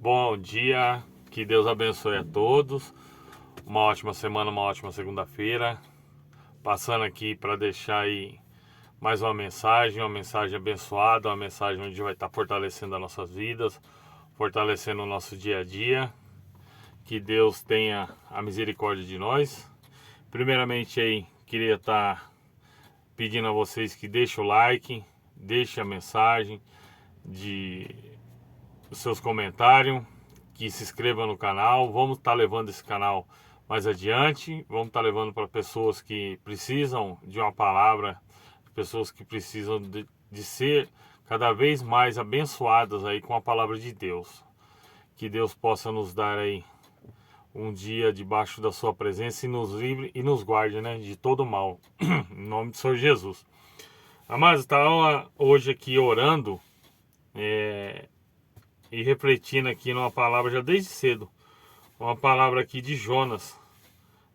Bom dia, que Deus abençoe a todos. Uma ótima semana, uma ótima segunda-feira. Passando aqui para deixar aí mais uma mensagem abençoada, uma mensagem onde vai estar fortalecendo as nossas vidas, fortalecendo o nosso dia a dia. Que Deus tenha a misericórdia de nós. Primeiramente aí, queria estar pedindo a vocês que deixem o like, deixem a mensagem os seus comentários, que se inscreva no canal. Vamos estar levando esse canal mais adiante, vamos estar levando para pessoas que precisam de uma palavra, pessoas que precisam de ser cada vez mais abençoadas aí com a palavra de Deus. Que Deus possa nos dar aí um dia debaixo da sua presença e nos livre e nos guarde, né, de todo mal. Em nome do Senhor Jesus. Amados, estava hoje aqui orando e refletindo aqui numa palavra já desde cedo. Uma palavra aqui de Jonas,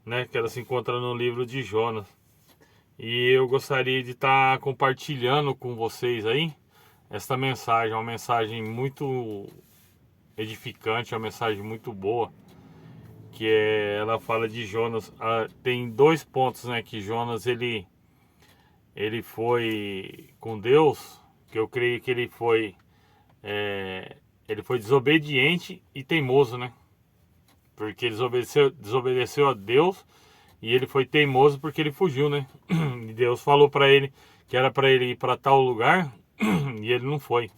né? Que ela se encontra no livro de Jonas. E eu gostaria de estar compartilhando com vocês aí esta mensagem. Uma mensagem muito edificante, uma mensagem muito boa. Ela fala de Jonas. Tem dois pontos, né? Que Jonas ele foi com Deus. Que eu creio que ele foi desobediente e teimoso, né? Porque ele desobedeceu a Deus e ele foi teimoso porque ele fugiu, né? E Deus falou para ele que era para ele ir para tal lugar e ele não foi.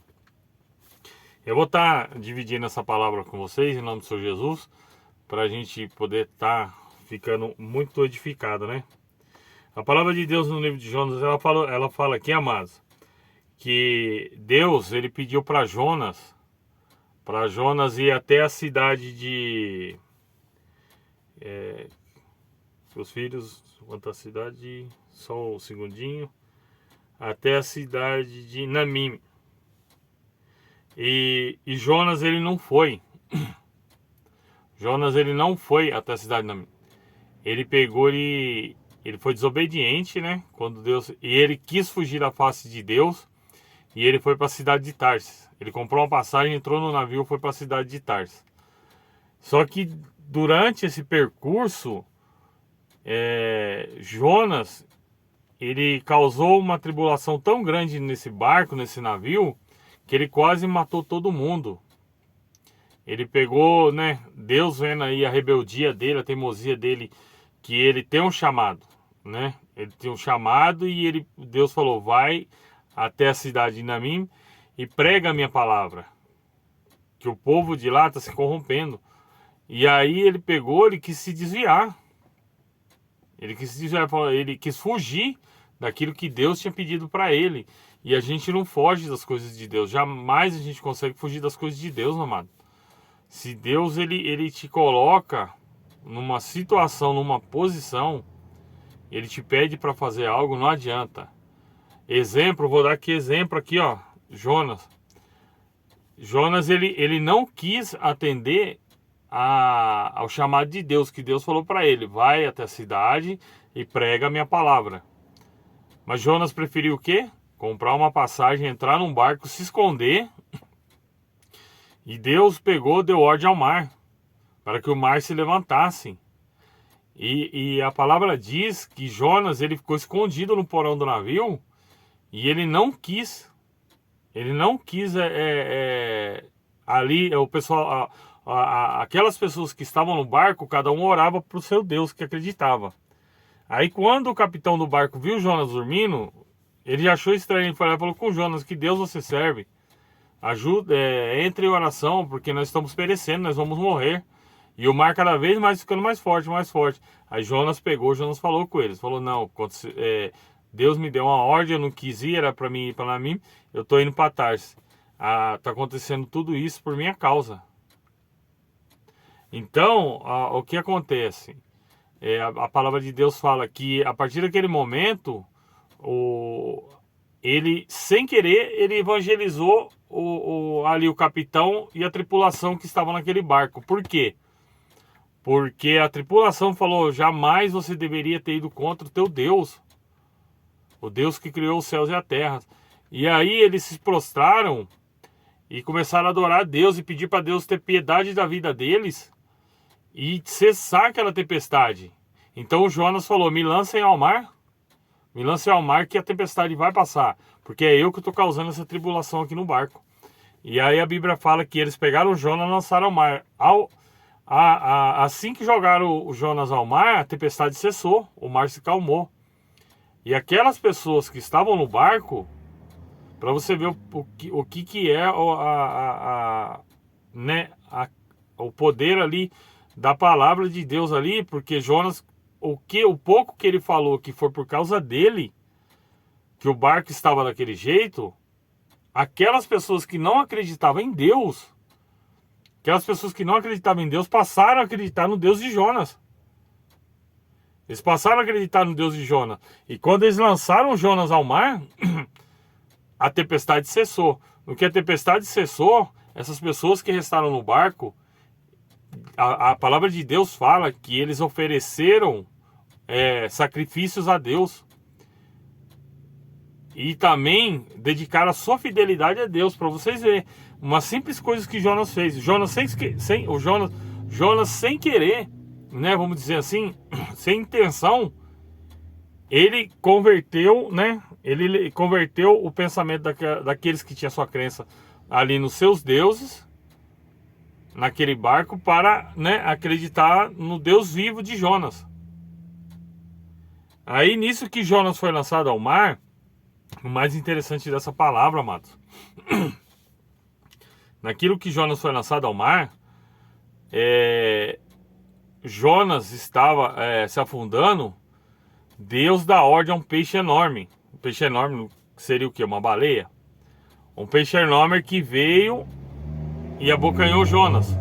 Eu vou estar dividindo essa palavra com vocês em nome do Senhor Jesus, para a gente poder estar ficando muito edificado, né? A palavra de Deus no livro de Jonas, ela fala aqui, amados, que Deus ele pediu para Jonas ir até a cidade de seus filhos, quanto a cidade, só um segundinho, até a cidade de Namim. E Jonas ele não foi. Jonas ele não foi até a cidade de Namim. Ele pegou ele foi desobediente, né? Quando Deus, e ele quis fugir da face de Deus, e ele foi para a cidade de Tarsis. Ele comprou uma passagem, entrou no navio, foi para a cidade de Tarsis. Só que durante esse percurso, Jonas, ele causou uma tribulação tão grande nesse barco, nesse navio, que ele quase matou todo mundo. Ele pegou, né, Deus vendo aí a rebeldia dele, a teimosia dele, que ele tem um chamado, né? Ele tem um chamado e Deus falou, vai até a cidade de Namim e prega a minha palavra, que o povo de lá está se corrompendo. E aí ele quis se desviar. Ele quis fugir daquilo que Deus tinha pedido para ele. E a gente não foge das coisas de Deus. Jamais a gente consegue fugir das coisas de Deus, amado. Se Deus ele te coloca numa situação, numa posição, ele te pede para fazer algo, não adianta. Vou dar aqui exemplo aqui, ó, Jonas. Jonas ele não quis atender ao chamado de Deus, que Deus falou para ele, vai até a cidade e prega a minha palavra. Mas Jonas preferiu o quê? Comprar uma passagem, entrar num barco, se esconder. E Deus deu ordem ao mar, para que o mar se levantasse. E a palavra diz que Jonas ele ficou escondido no porão do navio e ele não quis ali o pessoal, aquelas pessoas que estavam no barco, cada um orava para o seu Deus que acreditava. Aí quando o capitão do barco viu Jonas dormindo, ele achou estranho, ele falou com Jonas, que Deus você serve? Ajuda, entre em oração, porque nós estamos perecendo, nós vamos morrer. E o mar cada vez mais ficando mais forte, mais forte. Aí Jonas falou com eles, falou, não, Deus me deu uma ordem, eu não quis ir, era para mim ir para mim, eu tô indo para Tarsis. Tá acontecendo tudo isso por minha causa. Então, o que acontece? A palavra de Deus fala que a partir daquele momento, ele, sem querer, ele evangelizou ali o capitão e a tripulação que estava naquele barco. Por quê? Porque a tripulação falou, jamais você deveria ter ido contra o teu Deus. O Deus que criou os céus e a terra. E aí eles se prostraram e começaram a adorar a Deus e pedir para Deus ter piedade da vida deles e cessar aquela tempestade. Então o Jonas falou: me lancem ao mar, me lancem ao mar que a tempestade vai passar, porque é eu que estou causando essa tribulação aqui no barco. E aí a Bíblia fala que eles pegaram o Jonas e lançaram ao mar. Assim que jogaram o Jonas ao mar, a tempestade cessou, o mar se calmou. E aquelas pessoas que estavam no barco, para você ver o que é né, o poder ali da palavra de Deus ali, porque Jonas, o pouco que ele falou que foi por causa dele que o barco estava daquele jeito, aquelas pessoas que não acreditavam em Deus, passaram a acreditar no Deus de Jonas. Eles passaram a acreditar no Deus de Jonas. E quando eles lançaram Jonas ao mar, a tempestade cessou. No que a tempestade cessou, essas pessoas que restaram no barco, a palavra de Deus fala que eles ofereceram sacrifícios a Deus. E também dedicaram a sua fidelidade a Deus, para vocês verem. Uma simples coisa que Jonas fez. Jonas sem querer, né, vamos dizer assim, sem intenção, ele converteu, né? Ele converteu o pensamento daqueles que tinham sua crença ali nos seus deuses, naquele barco, para, né, acreditar no Deus vivo de Jonas. Aí nisso que Jonas foi lançado ao mar, o mais interessante dessa palavra, amados, naquilo que Jonas foi lançado ao mar, Jonas estava se afundando. Deus dá ordem a um peixe enorme. Um peixe enorme seria o quê? Uma baleia? Um peixe enorme que veio e abocanhou Jonas.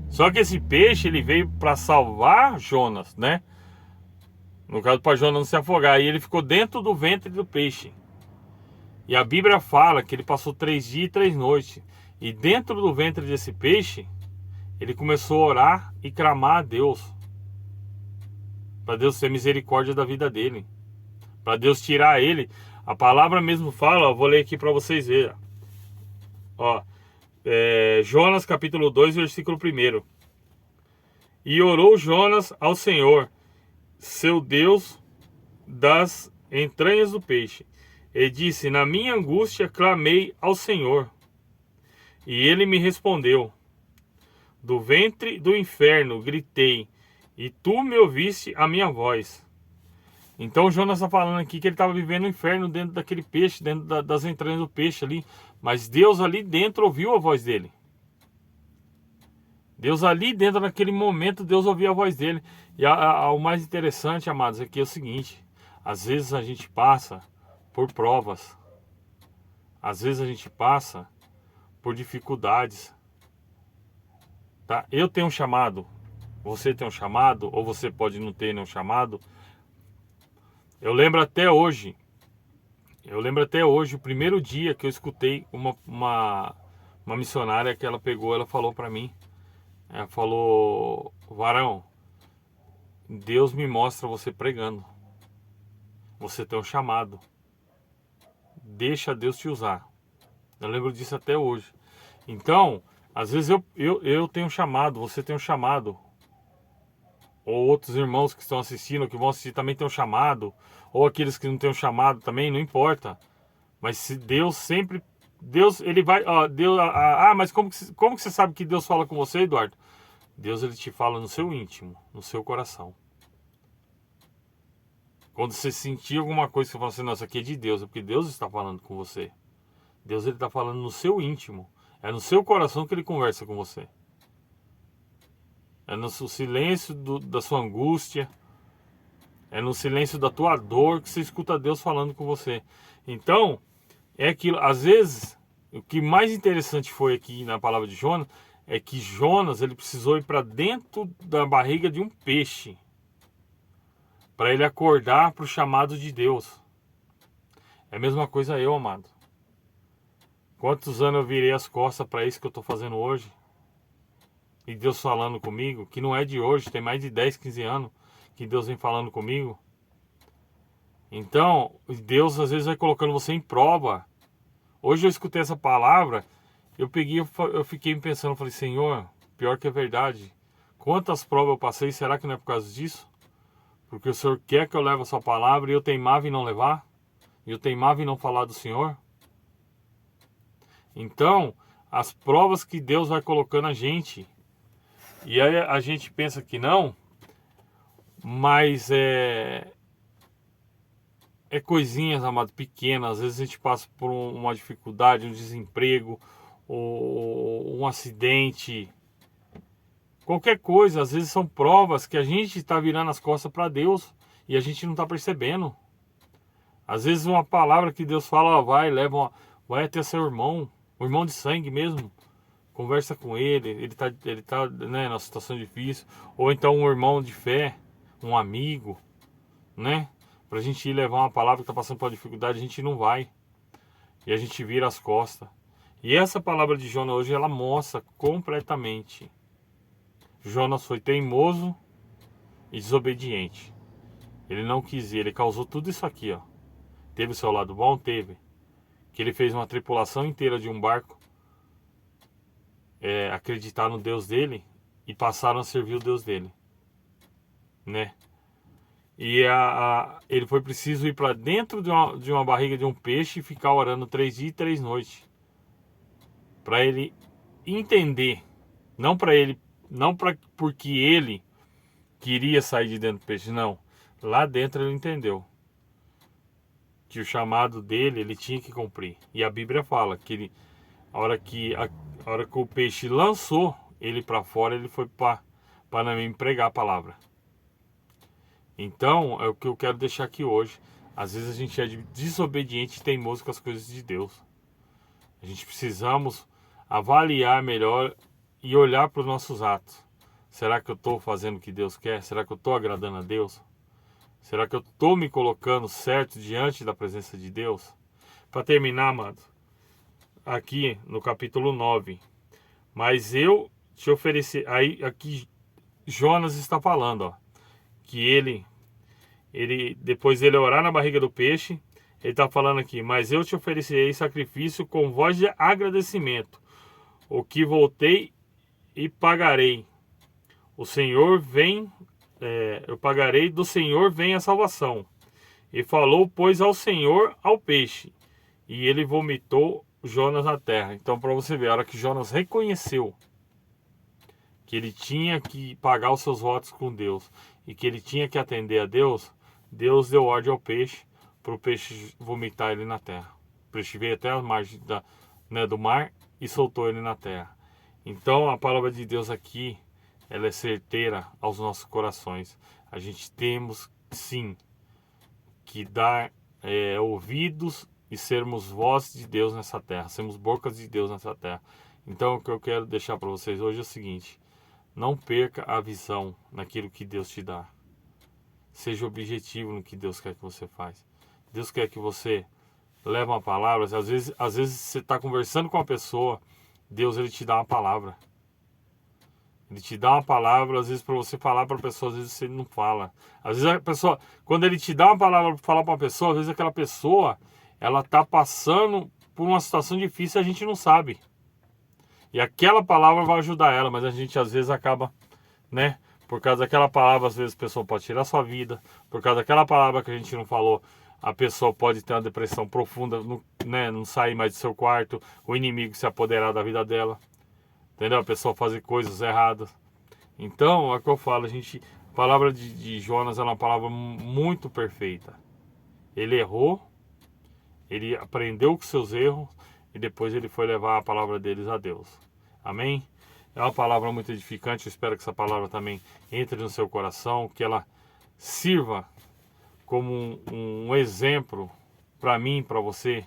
Só que esse peixe, ele veio para salvar Jonas, né? No caso, para Jonas não se afogar. E ele ficou dentro do ventre do peixe. E a Bíblia fala que ele passou 3 dias e 3 noites. E dentro do ventre desse peixe, ele começou a orar e clamar a Deus, para Deus ter misericórdia da vida dele, para Deus tirar ele. A palavra mesmo fala, ó, vou ler aqui para vocês verem. Ó, Jonas capítulo 2, versículo 1. E orou Jonas ao Senhor, seu Deus, das entranhas do peixe, e disse: na minha angústia clamei ao Senhor, e ele me respondeu. Do ventre do inferno gritei, e tu me ouviste a minha voz. Então Jonas está falando aqui que ele estava vivendo o inferno dentro daquele peixe, dentro das entranhas do peixe ali. Mas Deus ali dentro ouviu a voz dele. Deus ali dentro, naquele momento, Deus ouviu a voz dele. E o mais interessante, amados, aqui é o seguinte: às vezes a gente passa por provas. Às vezes a gente passa por dificuldades. Tá? Eu tenho um chamado. Você tem um chamado, ou você pode não ter nenhum chamado. Eu lembro até hoje, o primeiro dia que eu escutei uma missionária que ela pegou, ela falou para mim, ela falou: varão, Deus me mostra você pregando, você tem um chamado, deixa Deus te usar. Eu lembro disso até hoje. Então, às vezes eu tenho um chamado, você tem um chamado, ou outros irmãos que estão assistindo, que vão assistir, também tem um chamado, ou aqueles que não têm um chamado também, não importa. Mas se Deus sempre, Deus, ele vai, mas como que você sabe que Deus fala com você, Eduardo? Deus, ele te fala no seu íntimo, no seu coração. Quando você sentir alguma coisa que você fala assim: nossa, aqui é de Deus, é porque Deus está falando com você. Deus, ele está falando no seu íntimo, é no seu coração que ele conversa com você. É no silêncio da sua angústia, é no silêncio da tua dor que você escuta Deus falando com você. Então, é aquilo. Às vezes, o que mais interessante foi aqui na palavra de Jonas, é que Jonas, ele precisou ir para dentro da barriga de um peixe, para ele acordar para o chamado de Deus. É a mesma coisa eu, amado. Quantos anos eu virei as costas para isso que eu estou fazendo hoje? E Deus falando comigo, que não é de hoje, tem mais de 10, 15 anos que Deus vem falando comigo. Então, Deus às vezes vai colocando você em prova. Hoje eu escutei essa palavra, eu fiquei pensando, falei, Senhor, pior que é verdade. Quantas provas eu passei, será que não é por causa disso? Porque o Senhor quer que eu leve a sua palavra e eu teimava em não levar? E eu teimava em não falar do Senhor? Então, as provas que Deus vai colocando a gente, e aí a gente pensa que não, mas é coisinhas, amado, pequenas. Às vezes a gente passa por uma dificuldade, um desemprego, ou um acidente, qualquer coisa. Às vezes são provas que a gente está virando as costas para Deus e a gente não está percebendo. Às vezes uma palavra que Deus fala, ó, vai até seu irmão, o irmão de sangue mesmo. Conversa com ele tá, né, numa situação difícil. Ou então um irmão de fé, um amigo, né? Pra gente ir levar uma palavra que tá passando por uma dificuldade, a gente não vai. E a gente vira as costas. E essa palavra de Jonas hoje, ela mostra completamente. Jonas foi teimoso e desobediente. Ele não quis ir, ele causou tudo isso aqui, ó. Teve o seu lado bom? Teve. Que ele fez uma tripulação inteira de um barco acreditar no Deus dele e passaram a servir o Deus dele, né? E ele foi preciso ir para dentro de uma barriga de um peixe e ficar orando 3 dias e 3 noites para ele entender, não para ele, não para porque ele queria sair de dentro do peixe, não. Lá dentro ele entendeu que o chamado dele ele tinha que cumprir. E a Bíblia fala que ele, a hora que o peixe lançou ele para fora, ele foi para mim pregar a palavra. Então, é o que eu quero deixar aqui hoje. Às vezes a gente é desobediente e teimoso com as coisas de Deus. A gente precisamos avaliar melhor e olhar para os nossos atos. Será que eu estou fazendo o que Deus quer? Será que eu estou agradando a Deus? Será que eu estou me colocando certo diante da presença de Deus? Para terminar, amado, aqui no capítulo 9. Mas eu te ofereci. Aí aqui Jonas está falando, ó, que ele depois dele orar na barriga do peixe, ele está falando aqui, mas eu te oferecerei sacrifício com voz de agradecimento, o que voltei e pagarei. O Senhor vem, eu pagarei, do Senhor vem a salvação. E falou, pois, ao Senhor ao peixe, e ele vomitou Jonas na terra. Então, para você ver, a hora que Jonas reconheceu que ele tinha que pagar os seus votos com Deus e que ele tinha que atender a Deus, Deus deu ordem ao peixe para o peixe vomitar ele na terra. O peixe veio até a margem do mar e soltou ele na terra. Então a palavra de Deus aqui, ela é certeira aos nossos corações. A gente temos sim que dar ouvidos e sermos voz de Deus nessa terra, sermos bocas de Deus nessa terra. Então o que eu quero deixar para vocês hoje é o seguinte: não perca a visão naquilo que Deus te dá. Seja objetivo no que Deus quer que você faça. Deus quer que você leve uma palavra. Às vezes você está conversando com uma pessoa, Deus ele te dá uma palavra. Ele te dá uma palavra, às vezes para você falar para a pessoa, às vezes você não fala. Às vezes a pessoa, quando ele te dá uma palavra para falar para uma pessoa, às vezes aquela pessoa, ela está passando por uma situação difícil e a gente não sabe. E aquela palavra vai ajudar ela, mas a gente às vezes acaba, né? Por causa daquela palavra, às vezes a pessoa pode tirar a sua vida. Por causa daquela palavra que a gente não falou, a pessoa pode ter uma depressão profunda, não sair mais do seu quarto, o inimigo se apoderar da vida dela. Entendeu? A pessoa fazer coisas erradas. Então, é o que eu falo, a palavra de Jonas é uma palavra muito perfeita. Ele errou, ele aprendeu com seus erros e depois ele foi levar a palavra deles a Deus. Amém? É uma palavra muito edificante, eu espero que essa palavra também entre no seu coração, que ela sirva como um exemplo para mim, para você,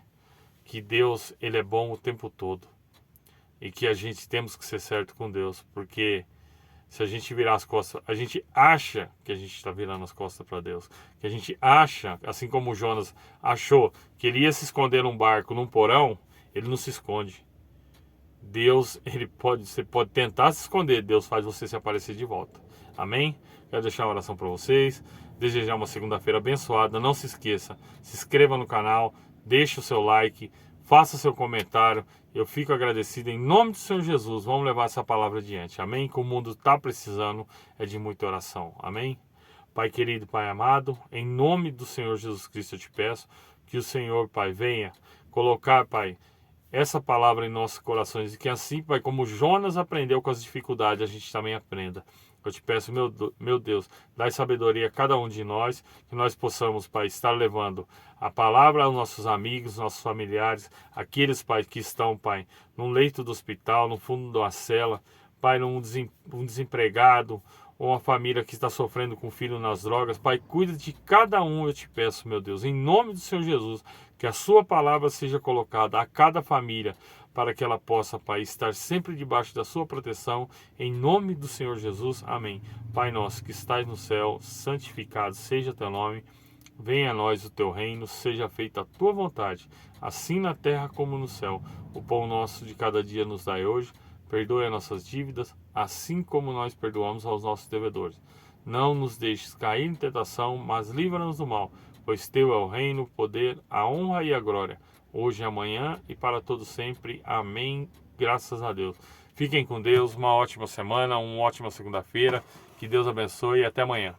que Deus ele é bom o tempo todo e que a gente temos que ser certo com Deus, porque se a gente virar as costas, a gente acha que a gente está virando as costas para Deus, que a gente acha, assim como o Jonas achou que ele ia se esconder num barco, num porão, ele não se esconde. Deus, você pode tentar se esconder, Deus faz você se aparecer de volta. Amém? Quero deixar uma oração para vocês, desejar uma segunda-feira abençoada. Não se esqueça, se inscreva no canal, deixe o seu like, faça seu comentário. Eu fico agradecido em nome do Senhor Jesus. Vamos levar essa palavra adiante. Amém? Que o mundo está precisando é de muita oração. Amém? Pai querido, Pai amado, em nome do Senhor Jesus Cristo eu te peço que o Senhor, Pai, venha colocar, Pai, essa palavra em nossos corações e que assim, Pai, como Jonas aprendeu com as dificuldades, a gente também aprenda. Eu te peço, meu Deus, dai sabedoria a cada um de nós, que nós possamos, Pai, estar levando a palavra aos nossos amigos, nossos familiares, aqueles, Pai, que estão, Pai, num leito do hospital, no fundo de uma cela, Pai, um desempregado, ou uma família que está sofrendo com o filho nas drogas. Pai, cuida de cada um, eu te peço, meu Deus, em nome do Senhor Jesus, que a sua palavra seja colocada a cada família, para que ela possa, Pai, estar sempre debaixo da sua proteção, em nome do Senhor Jesus. Amém. Pai nosso que estás no céu, santificado seja teu nome. Venha a nós o teu reino, seja feita a tua vontade, assim na terra como no céu. O pão nosso de cada dia nos dai hoje. Perdoe as nossas dívidas, assim como nós perdoamos aos nossos devedores. Não nos deixes cair em tentação, mas livra-nos do mal, pois teu é o reino, o poder, a honra e a glória, hoje e amanhã e para todo sempre. Amém. Graças a Deus. Fiquem com Deus, uma ótima semana, uma ótima segunda-feira. Que Deus abençoe e até amanhã.